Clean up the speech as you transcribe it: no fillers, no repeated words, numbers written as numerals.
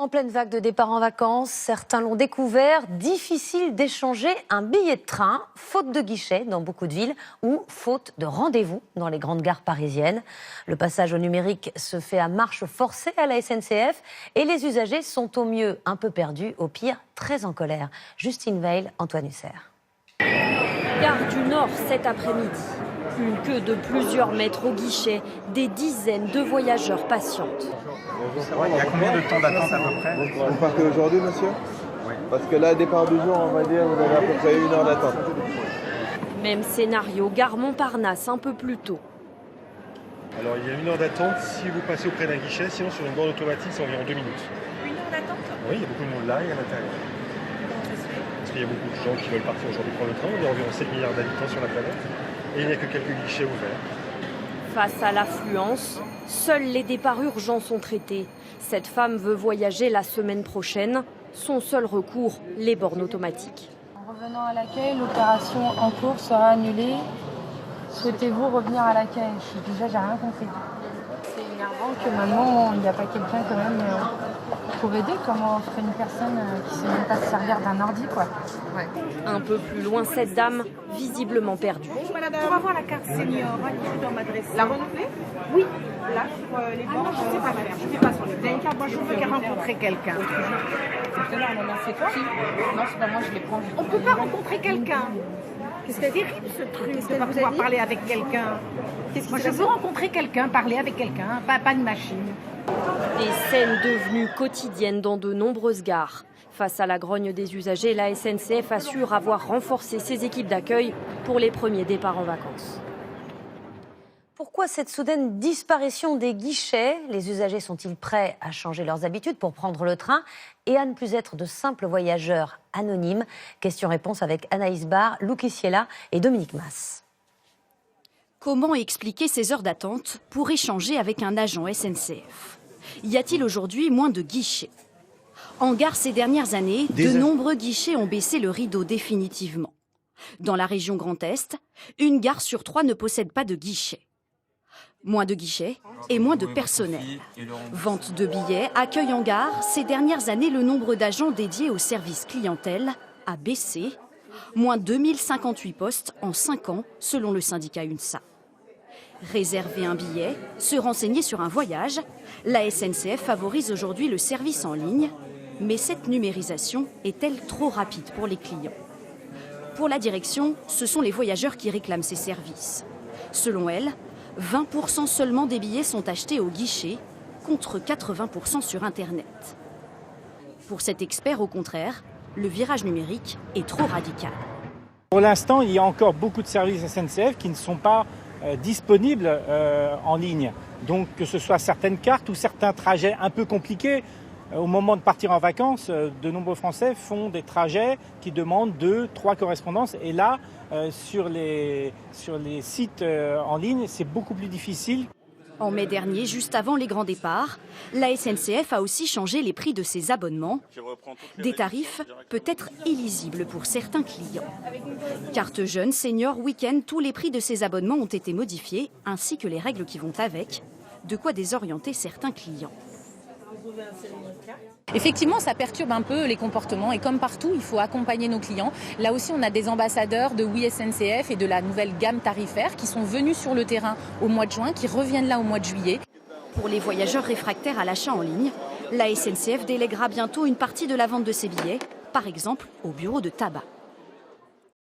En pleine vague de départ en vacances, certains l'ont découvert, difficile d'échanger un billet de train, faute de guichet dans beaucoup de villes ou faute de rendez-vous dans les grandes gares parisiennes. Le passage au numérique se fait à marche forcée à la SNCF et les usagers sont au mieux un peu perdus, au pire très en colère. Justine Veil, Antoine Husser. Gare du Nord cet après-midi. Une queue de plusieurs mètres au guichet, des dizaines de voyageurs patientent. Il y a combien de temps d'attente à peu près? Vous partez aujourd'hui, monsieur? Oui. Parce que là, départ du jour, on va dire, vous avez à peu près 1 heure d'attente. Même scénario, gare Montparnasse un peu plus tôt. Alors il y a 1 heure d'attente si vous passez auprès d'un guichet, sinon sur une borne automatique c'est environ 2 minutes. 1 heure d'attente? Oui, il y a beaucoup de monde là et à l'intérieur. Parce qu'il y a beaucoup de gens qui veulent partir aujourd'hui prendre le train, il y a environ 7 milliards d'habitants sur la planète et il n'y a que quelques guichets ouverts. Face à l'affluence, seuls les départs urgents sont traités. Cette femme veut voyager la semaine prochaine. Son seul recours, les bornes automatiques. En revenant à l'accueil, l'opération en cours sera annulée. Souhaitez-vous revenir à l'accueil? Déjà, j'ai rien compris. C'est énervant que maintenant, il n'y a pas quelqu'un quand même pour aider. Comment ferait une personne qui ne sait même pas se servir d'un ordi, quoi. Ouais. Un peu plus loin, cette dame, visiblement perdue. Pour avoir la carte senior, je dois m'adresser. La renouveler? Oui. Là, sur les bords, je ne sais pas faire. Je ne fais pas sur les bords. Moi, je veux rencontrer quelqu'un. Tout à l'heure, on en a fait quoi? Non, c'est pas moi, je les prends. On ne peut pas rencontrer quelqu'un. C'est terrible ce truc de ne pas pouvoir parler avec quelqu'un. Moi, je veux rencontrer quelqu'un, parler avec quelqu'un, pas une machine. Des scènes devenues quotidiennes dans de nombreuses gares. Face à la grogne des usagers, la SNCF assure avoir renforcé ses équipes d'accueil pour les premiers départs en vacances. Pourquoi cette soudaine disparition des guichets? Les usagers sont-ils prêts à changer leurs habitudes pour prendre le train et à ne plus être de simples voyageurs anonymes? Question-réponse avec Anaïs Barr, Lou Kissiela et Dominique Mas. Comment expliquer ces heures d'attente pour échanger avec un agent SNCF? Y a-t-il aujourd'hui moins de guichets? En gare ces dernières années, de nombreux guichets ont baissé le rideau définitivement. Dans la région Grand Est, une gare sur 3 ne possède pas de guichet. Moins de guichets et moins de personnel. Vente de billets, accueil en gare, ces dernières années, le nombre d'agents dédiés au service clientèle a baissé. Moins 2058 postes en 5 ans, selon le syndicat UNSA. Réserver un billet, se renseigner sur un voyage, la SNCF favorise aujourd'hui le service en ligne. Mais cette numérisation est-elle trop rapide pour les clients? Pour la direction, ce sont les voyageurs qui réclament ces services. Selon elle, 20% seulement des billets sont achetés au guichet, contre 80% sur Internet. Pour cet expert, au contraire, le virage numérique est trop radical. Pour l'instant, il y a encore beaucoup de services SNCF qui ne sont pas disponibles en ligne. Donc que ce soit certaines cartes ou certains trajets un peu compliqués. Au moment de partir en vacances, de nombreux Français font des trajets qui demandent 2-3 correspondances. Et là, sur les sites en ligne, c'est beaucoup plus difficile. En mai dernier, juste avant les grands départs, la SNCF a aussi changé les prix de ses abonnements. Des tarifs peut-être illisibles pour certains clients. Carte jeune, senior, week-end, tous les prix de ces abonnements ont été modifiés, ainsi que les règles qui vont avec. De quoi désorienter certains clients. Effectivement, ça perturbe un peu les comportements et comme partout, il faut accompagner nos clients. Là aussi, on a des ambassadeurs de Oui SNCF et de la nouvelle gamme tarifaire qui sont venus sur le terrain au mois de juin, qui reviennent là au mois de juillet. Pour les voyageurs réfractaires à l'achat en ligne, la SNCF délèguera bientôt une partie de la vente de ses billets, par exemple au bureau de tabac.